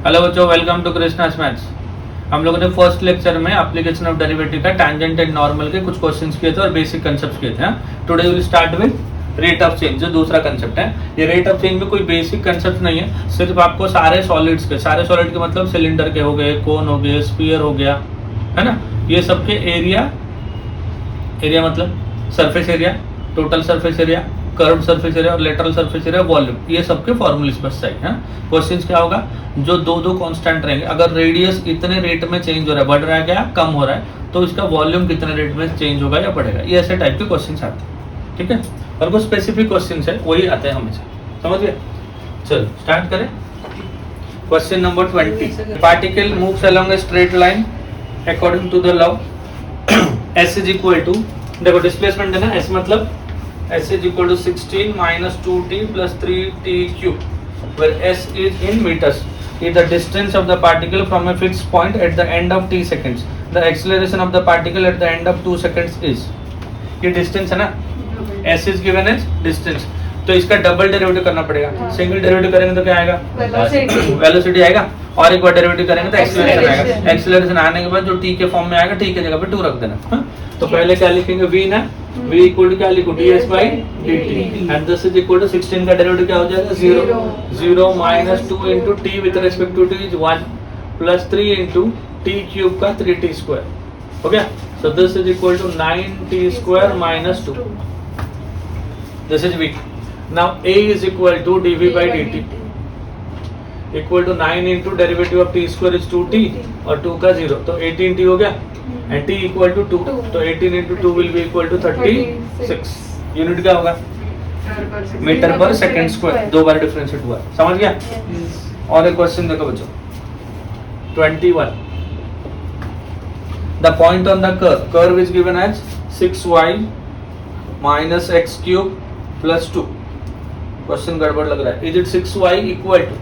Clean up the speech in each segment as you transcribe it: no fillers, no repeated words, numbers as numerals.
Hello बच्चों, welcome to Krishna's maths. हम लोगों ने फर्स्ट लेक्चर में एप्लीकेशन ऑफ डेरिवेटिव का टैंजेंट एंड नॉर्मल के कुछ क्वेश्चंस किए थे और बेसिक कंसेप्ट्स किए थे। Today will start with rate of change, जो दूसरा कंसेप्ट है। ये रेट ऑफ चेंज में कोई बेसिक कंसेप्ट नहीं है, सिर्फ आपको सारे सॉलिड्स के मतलब सिलेंडर के हो गए, कोन हो गए, स्फीयर हो गया, है ना, ये सबके एरिया मतलब surface area, total surface area, curve surface area और लेटरल सरफेस एरिया, वॉल्यूम, ये सबके फॉर्मूले बस चाहिए। क्वेश्चंस क्या होगा, जो दो कांस्टेंट रहेंगे, अगर रेडियस इतने रेट में चेंज हो रहा है, बढ़ रहा है क्या, कम हो रहा है, तो इसका वॉल्यूम कितने रेट में चेंज होगा या बढ़ेगा, ये ऐसे टाइप के क्वेश्चंस आते हैं। ठीक है, और कुछ स्पेसिफिक क्वेश्चंस है वही आते हैं हमेशा, समझ गए। चलो स्टार्ट करें। Question number 20, particle moves along a straight line according to the law S is equal to, देखो डिस्प्लेसमेंट है ना, S मतलब S is equal to 16 minus 2t plus 3t cube, where S is in meters. Is the distance of the particle from a fixed point at the end of t seconds. The acceleration of the particle at the end of 2 seconds is. ये distance है ना, S is given as distance. तो इसका double derivative करना पड़ेगा। Single derivative करेंगे तो क्या आएगा, वेलोसिटी आएगा, और एक बार डेरिवेटिव करेंगे तो एक्सीलरेशन आएगा। एक्सीलरेशन आने के बाद जो t के फॉर्म में आएगा, t की जगह पे 2 रख देना। तो पहले क्या लिखेंगे, v ना, v इक्वल टू क्या लिखो, ds by dt, and this is equal to 16 का डेरिवेटिव क्या हो जाएगा, 0 minus 2 into T with respect to T is 1 plus 3 into T cube का 3t स्क्वायर हो गया। So this is equal to 9t square minus 2, this is v। Now a is equal to dv by dt equal to 9 into derivative of t square is 2t और 2 का 0, तो 18t हो गया, and t equal to 2, तो 18 इंटू 2 will be equal to 36। Unit क्या होगा, metre पर सेकंड स्क्वायर, दो बार डिफरेंशिएट हुआ, समझ गया। और एक क्वेश्चन देखो बच्चों, 21, the point on the curve is given as 6y minus x cube plus 2। Question गड़बड़ लग रहा है। Is it 6y equal to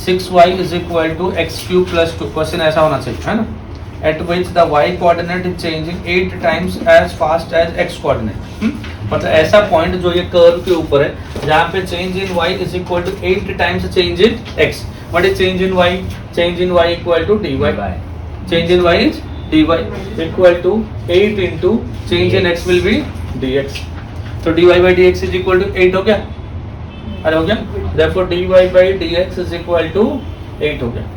6y is equal to x cube plus 2। Question ऐसा होना चाहिए, है ना, at which the y coordinate is changing 8 times as fast as x coordinate। मतलब ऐसा पॉइंट जो ये कर्व के ऊपर है, जहाँ पे change in y is equal to 8 times change in x। What is change in y? Change in y equal to dy। Change in y is dy equal to 8 into change in x will be dx। तो dy by dx is equal to 8 हो गया, अरे हो गया, therefore dy by dx is equal to 8 हो गया।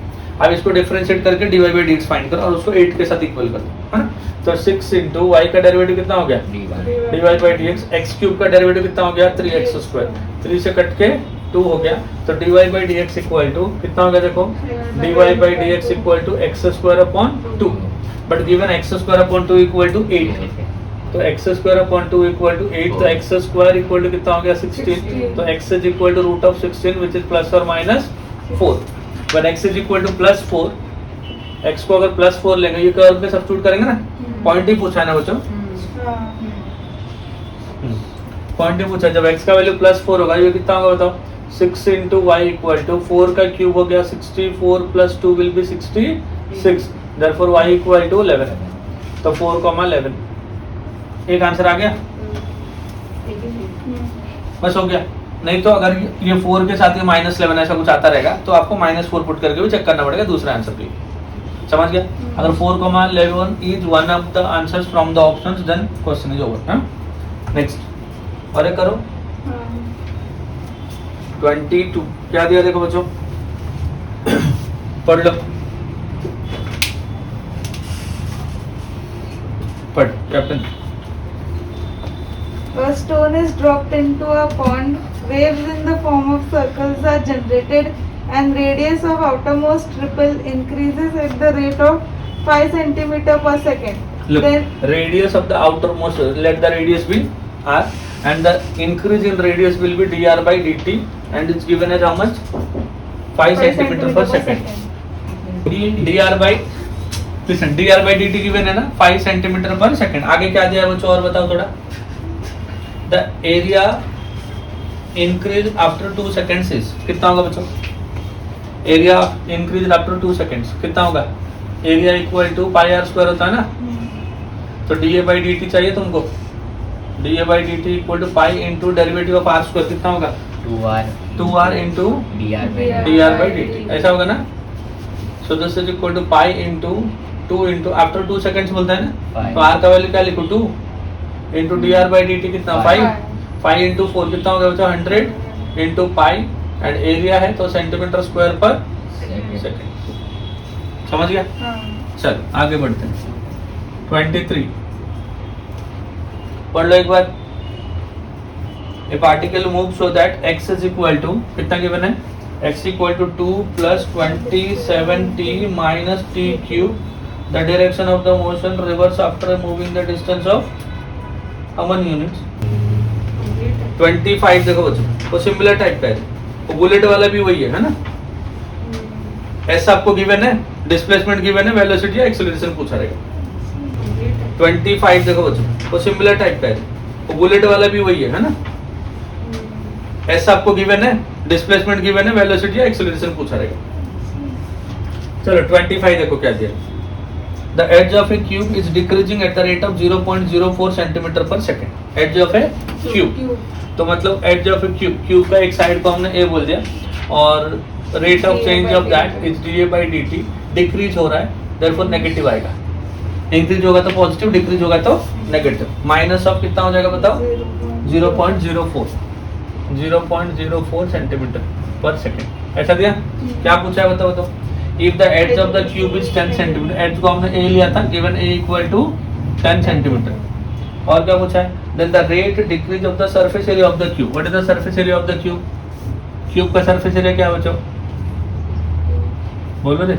अब इसको डिफरेंशिएट करके dy by dx फाइंड करो और उसको 8 के साथ इक्वल कर दो, है ना। तो 6 इंटू y का डेरिवेटिव कितना हो गया, dy by dx, x cube का डेरिवेटिव कितना हो गया, 3x स्क्वायर, 3 से कट के 2 हो गया, तो dy by dx equal to कितना हो गया, देखो dy by dx equal to x square upon 2, but given x square upon 2 equal to 8, तो x square upon 2 equal to 8, तो x स्क्वायर इक्वल टू कितना हो गया, 16, तो x is equal to root of 16 which is plus और minus 4। When x is equal to plus 4, x को अगर plus 4 लेंगे, ये कर्व पे सब्स्टिट्यूट करेंगे ना, पॉइंट ही पूछा है ना बच्चों, पॉइंट ही पूछा। जब x का वैल्यू प्लस 4 होगा, ये कितना होगा बताओ, 6 इंटू वाई इक्वल टू 4 का क्यूब हो गया 64 plus 2 will be 66, therefore y equal to 11, तो 4,11। एक आंसर आ गया, बस हो गया। नहीं तो अगर ये 4 के साथ ये -11 ऐसा कुछ आता रहेगा, तो आपको -4 पुट करके भी चेक करना पड़ेगा दूसरा आंसर के लिए, समझ गया। अगर 4,11 is one of the answers from the options, then question is over. Next, और एक करो 22, क्या दिया देखो बच्चों, पढ़ लो, पढ़ captain. A stone is dropped into a pond. Waves in the form of circles are generated, and radius of outermost ripple increases at the rate of 5 centimeter per second. Look, Then radius of the outermost, let the radius be r, and the increase in radius will be dr by dt, and it's given as how much, 5 centimeter per second। dr by, listen, dr by dt given है ना 5 centimeter per second। आगे क्या दिया है बच्चों, और बताओ थोड़ा। The area increase after 2 seconds is, कितना होगा बच्चों, एरिया इंक्रीज आफ्टर 2 सेकेंड्स कितना होगा, area equal to pi R square होता है ना, तो D A by D T चाहिए तुमको, D A by D T equal to pi into derivative of R square कितना होगा 2r into dr by dt, ऐसा होगा ना. So this is equal to pi into 2 into after 2 seconds बोलता है ना, तो r का वैल्यू क्या लिखो 2 इंटू dr/dt कितना 5, 5 इंटू 4 कितना हो गया बच्चा 100 इंटू पाई, एंड एरिया है तो सेंटीमीटर स्क्वायर पर सेकेंड. समझ गया. चल आगे बढ़ते हैं. 23 पढ़ लो एक बार. A particle move so that x is equal to कितना गिवन है, x equal to 2 plus 27t minus t cube. The direction of the motion reverse after moving the distance of अमन यूनिट्स. 25 देखो बच्चों, वो सिमिलर टाइप का है, वो bullet वाला भी वही है ना. ऐसा आपको गिवन है, डिस्प्लेसमेंट गिवन है, वेलोसिटी या एक्सेलरेशन पूछा रहेगा. 25 देखो बच्चों, वो सिमिलर टाइप का है, वो बुलेट वाला भी वही है ना. ऐसा आपको गिवन है, डिस्प्लेसमेंट गिवन है, वेलोसिटी या एक्सेलरेशन पूछा रहेगा. चलो 25 देखो क्या दिया. The edge of a cube is decreasing at the rate of 0.04 centimetre per second. Edge of a cube, तो मतलब edge of a cube, cube का एक साइड को हमने ए बोल दिया, और rate of change of that is dA/dt. Decrease हो रहा है, देयरफॉर नेगेटिव आएगा. इंक्रीज होगा तो पॉजिटिव, डिक्रीज होगा तो नेगेटिव. माइनस ऑफ कितना हो जाएगा बताओ, 0.04 सेंटीमीटर पर सेकेंड. ऐसा दिया. क्या पूछा है बताओ. तो if the edge of the cube is 10 centimetre, edge को हमने ए लिया था, given a equal to 10 centimetre. और क्या पूछा है, then the rate decrease of the surface area of the cube. What is the surface area of the cube. Cube का surface area क्या बच्चों, बोलो दे.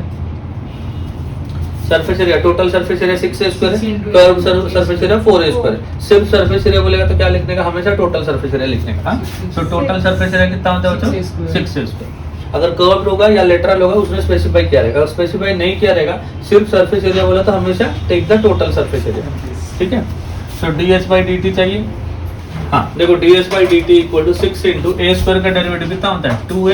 Surface area, total surface area 6a square है, curve surface area 4a square है. सिर्फ surface area बोलेगा तो क्या लिखने का, हमेशा टोटल सरफेस एरिया लिखने का. तो टोटल सरफेस एरिया कितना होता है बच्चों, 6a स्क्वायर. अगर कर्व होगा या लेटरल होगा उसमें स्पेसिफाई किया रहेगा, अगर स्पेसिफाई नहीं किया रहेगा, सिर्फ सरफेस एरिया बोला तो हमेशा take the total surface area. ठीक है. सो ds/dt चाहिए. हाँ देखो, ds/dt equal to 6 into a square का डेरिवेटिव कितना होता है 2a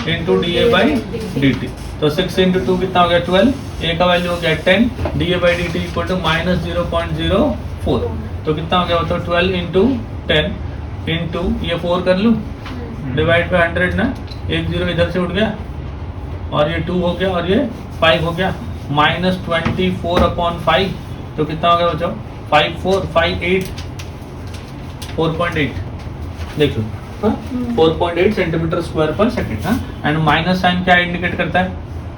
इंटू dA/dt. तो 6 इंटू 2 कितना हो गया 12, a का वैल्यू हो गया 10, dA/dt इक्वल टू माइनस 0.04. तो कितना हो गया बताओ 12 इंटू 10 इंटू ये 4 कर लूँ, डिवाइड बाय 100 ना, एक जीरो इधर से उठ गया, और ये 2 हो गया, और ये 5 हो गया, माइनस 24/5. तो कितना हो गया बच्चों 5458 4.8. देख लो 4.8 centimetre square per second. And minus sign क्या इंडिकेट करता है,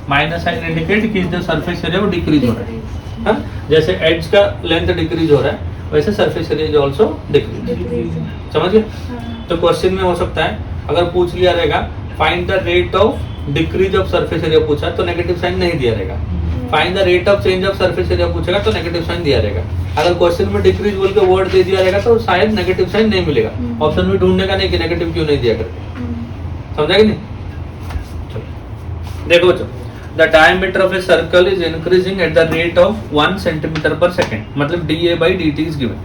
माइनस साइन इंडिकेट कि जो सरफेस एरिया वो डिक्रीज हो रहा है. जैसे एड्ज का लेंथ डिक्रीज हो रहा है, वैसे surface area is also decrease. समझ गए. तो क्वेश्चन में हो सकता है अगर पूछ लिया रहेगा find the rate of decrease of surface area पूछा तो नेगेटिव साइन नहीं दिया रहेगा. Find the rate of change of surface area पूछेगा तो नेगेटिव साइन दिया रहेगा. अगर क्वेश्चन में डिक्रीज बोल के वर्ड दे दिया रहेगा तो शायद नेगेटिव साइन नहीं मिलेगा. ऑप्शन में ढूंढने का नहीं कि नेगेटिव क्यों नहीं दिया करके. समझा कि नहीं. देखो बच्चों, the diameter of a circle is increasing at the rate of 1 centimetre per second. मतलब dA/dt इज गिवन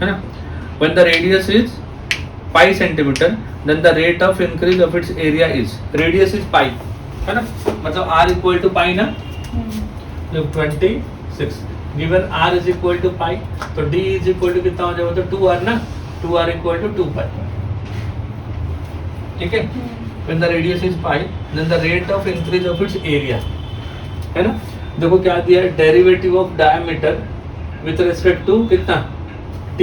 है ना. When the radius is 5 centimetre then the rate of increase of its area is, radius is pi है ना, मतलब r equal to pi ना. जब 26 given r is equal to pi तो d is equal to कितना हो जाएगा तो 2r ना, 2r equal to 2 pi. ठीक है. when the radius is pi then the rate of increase of its area है ना. देखो क्या दिया है, derivative of diameter with respect to कितना t.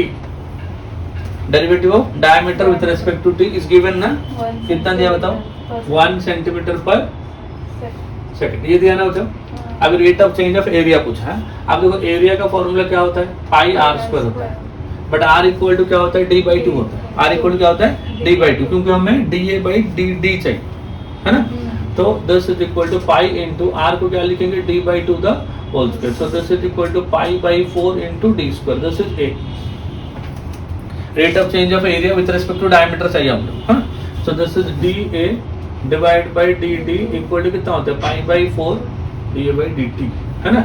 Derivative of diameter with respect to T is given ना, कितना दिया बताओ 1 सेंटीमीटर पर सेकंड. ये दिया ना बच्चों. अभी rate of change of area पूछा है. अब देखो एरिया का फॉर्मूला क्या होता है पाई r स्क्वायर होता है, बट r इक्वल टू क्या होता है d/2 होता है. r इक्वल टू क्या होता है d/2, क्योंकि हमें dA/dt चाहिए है ना. तो this is equal to pi into r को क्या लिखेंगे d/2 the whole square. So this is equal to π/4 into d square. This is a. Rate of change of area with respect to diameter चाहिए हम लोग. So this is dA divide by dt equal to कितना होता है π/4 dA/dt है ना.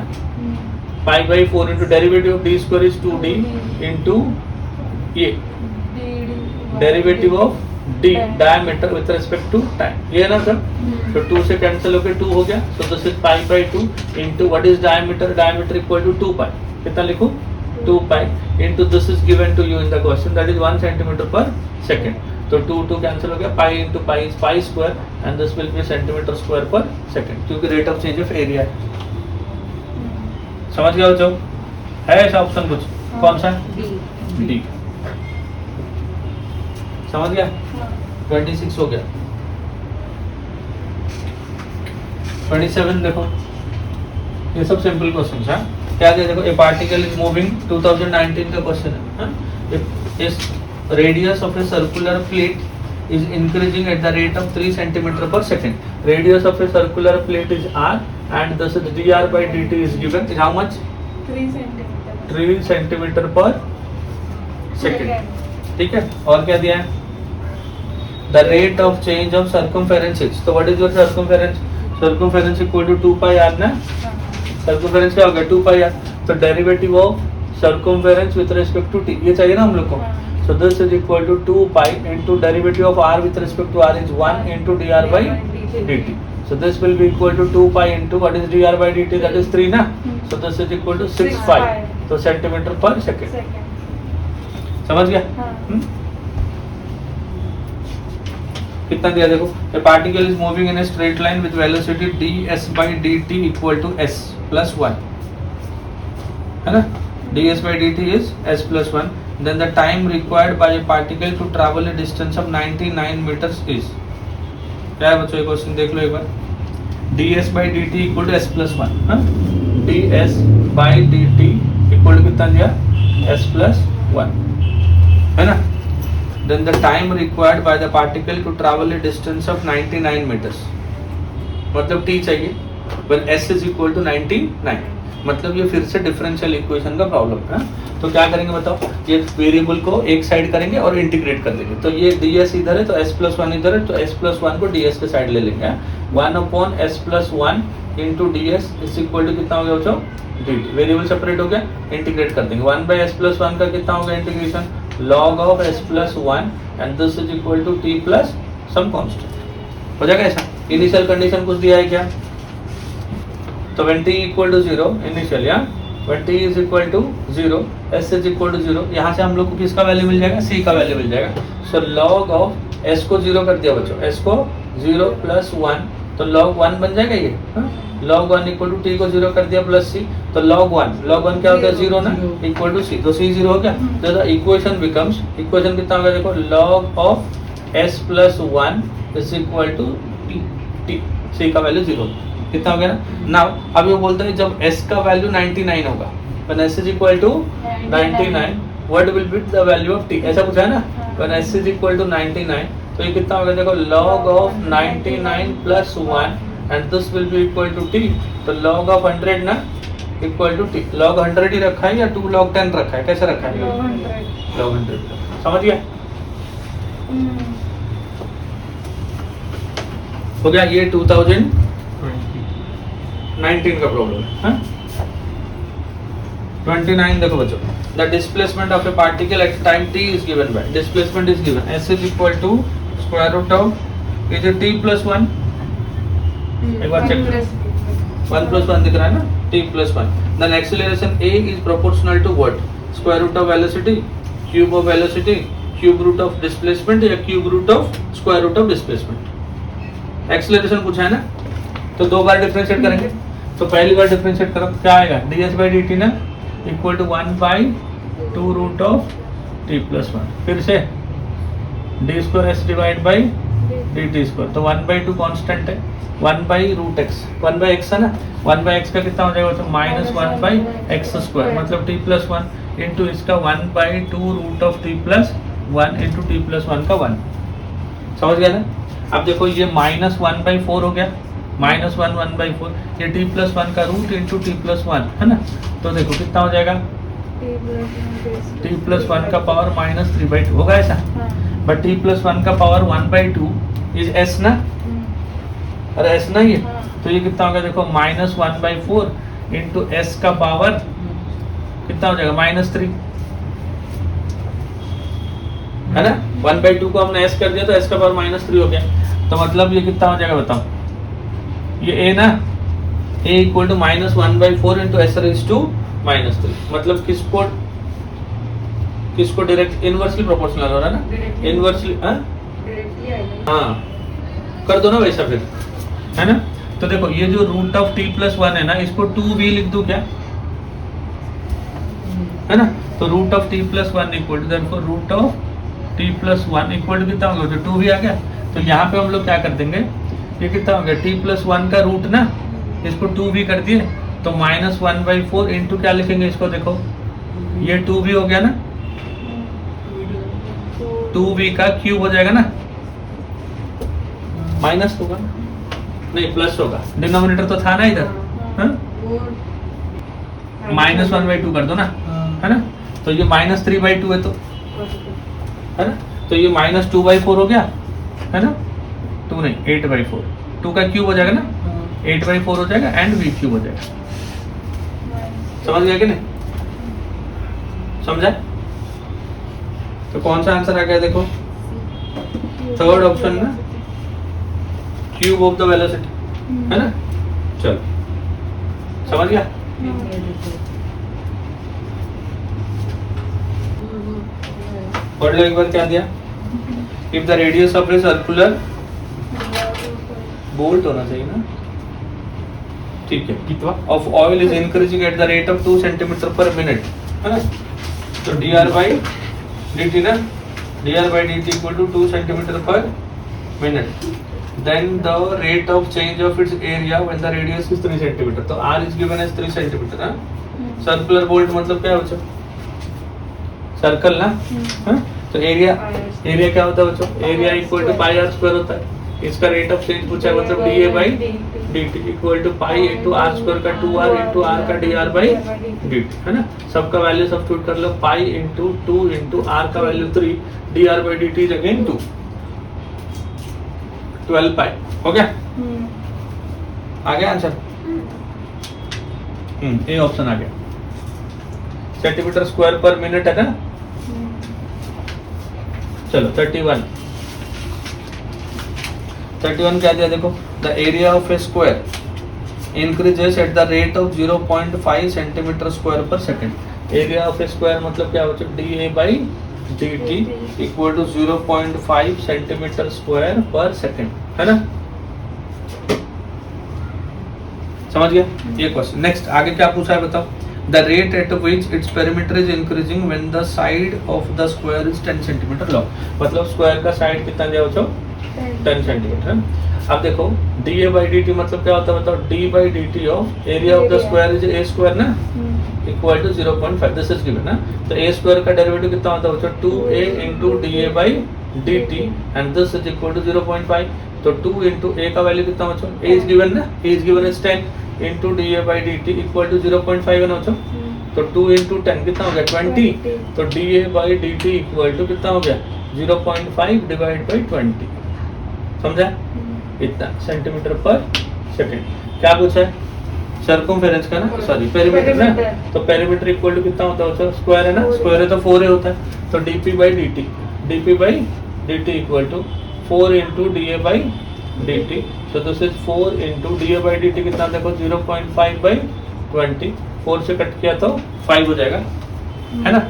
π/4 into derivative of d square is 2d into ये derivative of d diameter with respect to time. ये है ना सर. तो 2 से कैंसिल होकर 2 हो गया. So this is π/2 into what is diameter, diameter equal to 2π. कितना लिखूं 2π into this is given to you in the question, that is 1 centimeter per second. तो 2 कैंसिल हो गया, pi into pi is pi square and this will be centimetre square per second, क्योंकि rate of change of area है। समझ गया बच्चों? है ऐसा ऑप्शन कुछ? कौन सा? डी। समझ गया? 26 हो गया। 27 देखो, ये सब सिंपल क्वेश्चन है। क्या दिया देखो, ए पार्टिकल इज मूविंग, 2019 का क्वेश्चन है। इस radius of a circular plate is increasing at the rate of 3 centimetre per second. Radius of a circular plate is r and thus dr by dt is given is how much? 3 centimetre per second. ठीक है, और क्या दिया है? The rate of change of circumference. तो what is your circumference? Circumference equal to 2 pi r ना। Circumference क्या हो गया? 2 पाई r। तो derivative of circumference with respect to t, ये चाहिए ना हम लोग को। So this is equal to 2 pi into derivative of r with respect to r is 1 into dr by dt. So this will be equal to 2 pi into what is dr by dt, that is 3 ना. So this is equal to 6 pi. तो centimetre per second. समझ गया? कितना दिया देखो, a particle is moving in a straight line with velocity ds by dt equal to s plus 1, है ना? ds by dt is s plus 1. Then the time required by a particle to travel a distance of 99 meters is, क्या है बच्चों? ये question देख लो एक बार। ds by dt equal to s plus 1, ds by dt equal to कितना दिया? s प्लस 1, है ना? Then the time required by the particle to travel a distance of 99 metres, मतलब t चाहिए, when s is equal to 99, मतलब ये फिर से डिफरेंशियल इक्वेशन का प्रॉब्लम है। तो क्या करेंगे बताओ, ये वेरिएबल को एक साइड करेंगे और इंटीग्रेट कर देंगे। तो ये ds इधर है तो s प्लस 1 इधर है, तो s प्लस 1 को ds के साइड ले लेंगे। 1 upon s plus 1 into ds is equal to कितना हो गया बच्चों? dt। वेरिएबल सेपरेट हो गया, इंटीग्रेट कर देंगे। 1 बाई s प्लस 1 का कितना हो गया integration? log of s plus 1 and this is equal to t plus some constant. हो जाएगा ऐसा। इनिशियल कंडीशन कुछ दिया है क्या? तो when t equal to 0 initial, या when t is equal to 0, s is equal to 0, यहाँ से हम लोग को किसका वैल्यू मिल जाएगा? c का वैल्यू मिल जाएगा। सो log ऑफ s को 0 कर दिया बच्चों, s को 0 प्लस 1, तो log 1 बन जाएगा ये। log 1 इक्वल टू t को 0 कर दिया प्लस c, तो log 1 क्या हो गया? 0 ना, इक्वल टू c, तो c 0 हो गया। तो द इक्वेशन बिकम्स, इक्वेशन कितना हो गया देखो, log of s plus 1 is equal to t, c का वैल्यू 0, कितना हो गया ना। नाउ अब ये बोलता है जब s का वैल्यू 99 होगा, when s is equal to 99 what will be the value of t, ऐसा पूछा है ना। when s is equal to 99, तो ये कितना हो गया देखो, log of 99 plus 1 and this will be equal to t, तो log of 100 ना इक्वल टू t। log 100 ही रखा है या 2 log 10 रखा है, कैसे रखा है? log 100। समझ गया? हो गया। ये 2019 का प्रॉब्लम है। 29 देखो बच्चों, the displacement of a particle at time t is given by, displacement is given s is equal to square root of, is t plus 1, एक बार चेक करो, 1 प्लस 1 दिख रहा है ना, t plus 1। Then acceleration a is proportional to what? Square root of velocity, cube of velocity, cube root of displacement या cube root of square root of displacement. Acceleration पूछा है ना, तो दो बार डिफरेंशिएट करेंगे। तो पहली बार डिफरेंशिएट करो, क्या आएगा? ds बाई dt ना equal to 1 by 2 root of t plus 1, फिर से d square s divide by dt square, तो 1 बाई 2 कॉन्स्टेंट है, 1 by root x, 1 by x है ना, 1 बाई x का कितना हो जाएगा? तो माइनस 1 बाई x स्क्वायर, मतलब t प्लस 1 इंटू इसका 1 by 2 root of t plus 1 into t plus 1 का 1। समझ गया ना? अब देखो ये माइनस 1 बाई 4 हो गया, माइनस 1 बाई 4, ये t प्लस 1 का रूट इंटू t प्लस 1 है ना, तो देखो कितना हो जाएगा? t प्लस 1 का पावर माइनस 3 बाई 2 होगा ऐसा। बट t प्लस 1 का पावर 1 बाई 2 इज s ना, अरे s ना ये, तो ये कितना होगा देखो, माइनस 1 बाई 4 इंटू s का पावर कितना हो जाएगा? माइनस 3, है ना। 1 बाई 2 को हमने s कर दिया तो s का पावर माइनस 3 हो गया, तो मतलब ये कितना हो जाएगा बताओ? ये a ना, a equal to minus 1 by 4 into S raise to minus 3, मतलब किसको डायरेक्ट इनवर्सली प्रोपोर्शनल हो रहा है ना, इनवर्सली डायरेक्टली आएगा। हाँ कर दो ना वैसा फिर, है ना। तो देखो ये जो root of T plus one है ना, इसको 2v लिख दूं क्या, है ना। तो root of T plus one equal to therefore root of T plus one equal to कितना हो गया, तो 2v आ गया। तो यहाँ पे हम लोग क्या कर देंगे, ये कितना हो गया टी प्लस वन का रूट ना, इसको 2v कर दिए, तो -1/4 इंटू क्या लिखेंगे इसको, देखो ये 2v हो गया ना, 2v का क्यूब हो जाएगा ना, माइनस होगा नहीं प्लस होगा, डिनोमिनेटर तो था ना इधर, -1/2 कर दो ना, है ना। तो ये -3/2 है, तो है ना, तो ये -2/4 हो गया, है ना, 2 नहीं 8/4, 2 का क्यूब हो जाएगा ना, 8/4 हो जाएगा एंड v क्यूब हो जाएगा। समझ गया कि नहीं, समझा। तो कौन सा आंसर आ गया देखो, थर्ड ऑप्शन ना, क्यूब ऑफ द वेलोसिटी, है ना। चलो समझ गया। पढ़ लो एक बार क्या दिया, if the radius of a circular, bolt होना चाहिए ना, ठीक है, कितना of oil is increasing at the rate of 2 centimetre per minute, है ना। तो dr by dt ना, dr by dt equal to 2 centimetre per minute, then the rate of change of its area when the radius is 3 centimetre, तो r is given as 3 centimetre, हाँ। Circular bolt मतलब क्या है बच्चों, circle ना, हाँ। तो एरिया क्या होता है बच्चों, area equal to pi R square होता है, इसका रेट ऑफ चेंज पूछा है, मतलब dA by dt equal to pi into R square का 2r इंटू आर का dr by dt, है ना। सबका वैल्यू सब्स्टिट्यूट कर लो, पाई इंटू 2 इंटू आर का value 3, dr by dt is again 2, 12 पाई हो गया। आ गया आंसर, ए ऑप्शन आ गया, सेंटीमीटर स्क्वायर पर मिनट है ना। चलो 31 क्या दिया देखो, the area of a square increases at the rate of 0.5 centimetre square per second. Area of a square मतलब क्या बच्चों, dA by dt equal to 0.5 centimetre square per second, है ना। समझ गया ये क्वेश्चन। नेक्स्ट आगे क्या पूछा है बताओ, the rate at which its perimeter is increasing when the side of the square is 10 centimetre long, मतलब स्क्वायर का साइड कितना दिया बच्चों, 10 सेंटीमीटर। अब देखो dA by dt मतलब क्या होता है बताओ, d by dt of area of the square is a square ना, equal to 0.5, this is given ना। तो a स्क्वायर का डेरिवेटिव कितना होता है बच्चों, 2a into dA by dt and this is equal to 0.5, तो 2 into a का वैल्यू कितना बच्चों, a इज गिवन ना, a is given is 10 into dA by dt equal to 0.5 है ना बच्चों, तो 2 into 10 कितना हो गया 20, तो dA by dt equal to कितना हो गया 0.5 डिवाइड बाई 20, समझा, इतना सेंटीमीटर पर सेकंड। क्या पूछा है, सर्कमफेरेंस का ना, सॉरी पेरीमीटर ना, तो पेरीमीटर इक्वल टू कितना होता है, स्क्वायर है ना, स्क्वायर है तो 4a होता है, तो dp by dt equal to 4 into dA by dt, so this is 4 into dA by dt कितना देखो 0.5 by 20, 4 से कट किया तो 5 हो जाएगा, है ना।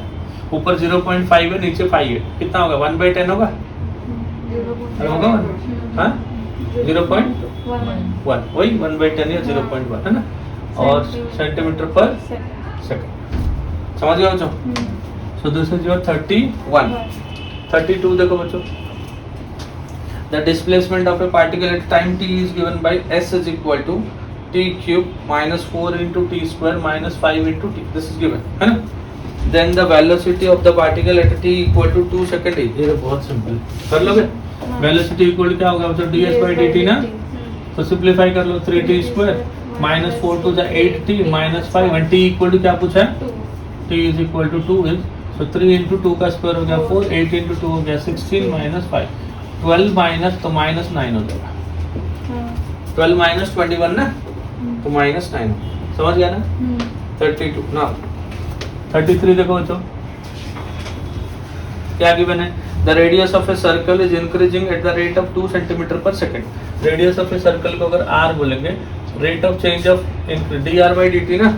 ऊपर 0.5 है नीचे 5 है, कितना होगा 1/10 होगा, होगा हाँ 0.1 वही 1/10 या 0.1 है ना, और सेंटीमीटर पर सेकंड। समझ गए बच्चों। सो दिस इज योर 31। 32 देखो बच्चों, the displacement of a particle at time t is given by s is equal to t cube minus 4 into t square minus 5 into t, this is given, है ना। then the velocity of the particle at t equal to 2 second is, ये बहुत simple कर लोगे, velocity equal क्या होगा मतलब ds by dt ना, तो सिंपलीफाई कर लो 3t square minus 4 to the 8t minus 5 and t equal to क्या पूछा है, t is equal to 2 is, so 3 into 2 का स्क्वायर हो गया 4, 8 into 2 हो गया 16 minus 5, 12 माइनस तो -9 हो जाएगा, 12 minus 21 ना, तो -9, समझ गया ना। 32 ना 33 देखो बच्चों, क्या गिवन है, the radius of a circle is increasing at the rate of 2 centimetre per second. Radius of a circle को अगर r बोलेंगे, rate of change of dr by dt ना,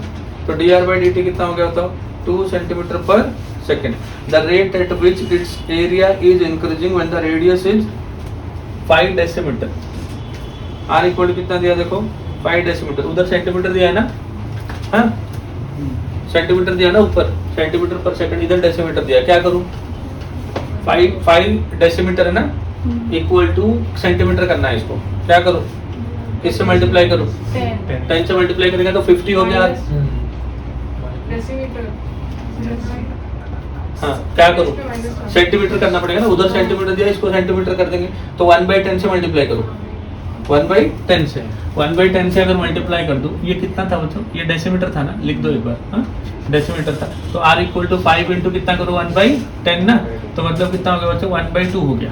तो dr by dt कितना हो गया बताओ 2 centimetre per second. The rate at which its area is increasing when the radius is 5 decimetre, R equal कितना दिया देखो 5 डेसीमीटर, उधर सेंटीमीटर दिया है ना, हाँ सेंटीमीटर दिया ना ऊपर, सेंटीमीटर पर सेकंड, इधर डेसीमीटर दिया, क्या करूं 5 डेसीमीटर है ना इक्वल टू सेंटीमीटर करना है, इसको क्या करूं किससे मल्टीप्लाई करूं 10 से मल्टीप्लाई करेंगे तो 50 हो गया, हाँ क्या करूं सेंटीमीटर करना पड़ेगा ना, उधर सेंटीमीटर दिया इसको सेंटीमीटर कर देंगे, तो 1/10 से मल्टीप्लाई करूं 1/10 से, 1/10 से अगर मल्टीप्लाई कर दूं, ये कितना था बच्चों, ये डेसीमीटर था ना, लिख दो एक बार, हाँ डेसीमीटर था, तो r इक्वल टू 5 इंटू कितना करो 1/10 ना, तो मतलब कितना हो गया बच्चों 1/2 हो गया,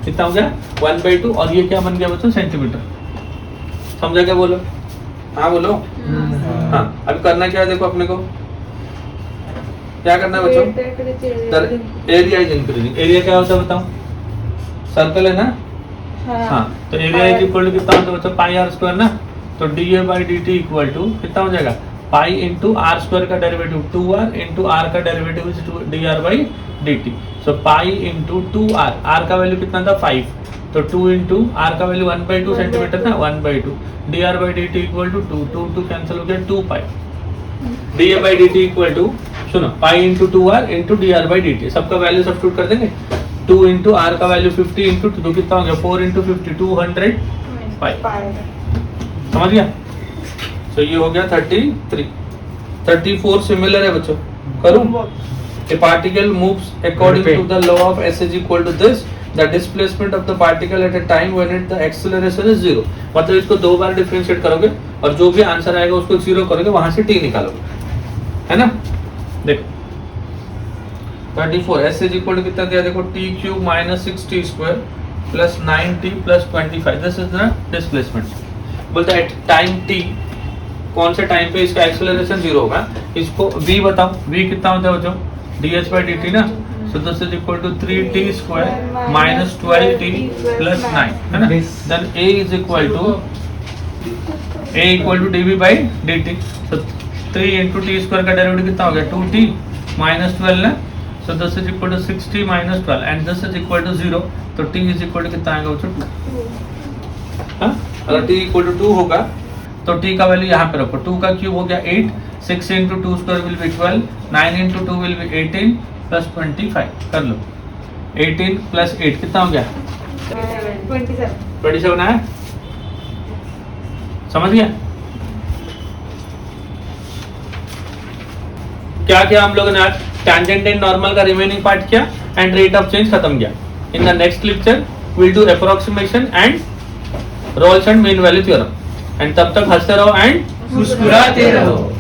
कितना हो गया 1/2, और ये क्या बन गया बच्चों सेंटीमीटर, समझा क्या बोलो, हाँ बोलो, हाँ अभी करना क्या है देखो अपने को, क्या करना है बच्चों, एरिया इज इंक्रीजिंग, एरिया क्या होता है बताओ, सर्कल है ना, हाँ तो एरिया इज इक्वल टू कितना होता है बच्चों पाई आर स्क्वायर ना, तो dA by dt equal to कितना हो जाएगा पाई इंटू आर स्क्वायर का डेरिवेटिव 2r इंटू आर का derivative is dr by dt, so pi into 2r, R का वैल्यू कितना था 5, तो 2 इंटू आर का वैल्यू 1/2 सेंटीमीटर ना 1/2, dr by dt equal to 2 cancel हो गया 2 pi, dA by dt equal to सुनो pi into 2r into dr by dt, सबका वैल्यू सब्स्टिट्यूट कर देंगे, 2 इंटू आर का वैल्यू 50 इंटू 2 कितना हो गया 4 इंटू 50 200 पाई, समझ गया, तो ये हो गया 33, 34 सिमिलर है बच्चों, करूं, a particle moves according to the law of s is equal to this, the displacement of the particle at a time when the acceleration is 0, मतलब इसको दो बार डिफरेंशिएट करोगे और जो भी आंसर आएगा उसको 0 करोगे, वहां से t निकालोगे, है ना, देखो 34 s is equal to कितना दिया देखो t cube minus 6t square plus 9t plus 25, this is the displacement, बोलते हैं एट टाइम t, कौन से टाइम पे इसका एक्सेलरेशन 0 होगा, इसको v बताओ, v कितना होता है बच्चों ds बाई dt ना, so this is equal to 3t square minus 12t plus 9, है ना, then a is equal to dv by dt, so 3 into T square का डेरिवेटिव कितना हो गया 2t माइनस 12 ना, so this is equal to 6t minus 12 and this is equal to 0, तो t is equal to कितना आएगा बच्चों 2, हाँ अगर t इक्वल टू 2 होगा तो t का वैल्यू यहाँ पे रखो, 2 का क्यूब हो गया 8, 6 into 2 square will be 12, 9 into 2 will B 18 plus 25, कर लो 18 प्लस 8 कितना हो गया 27 आया, समझ गया, क्या किया हम लोगों ने आज, टैंजेंट एंड नॉर्मल का रिमेनिंग पार्ट किया एंड रेट ऑफ चेंज खत्म किया, in the next lecture will do approximation and Rolle's and mean value theorem, and तब तक हंसते रहो एंड मुस्कुराते रहो।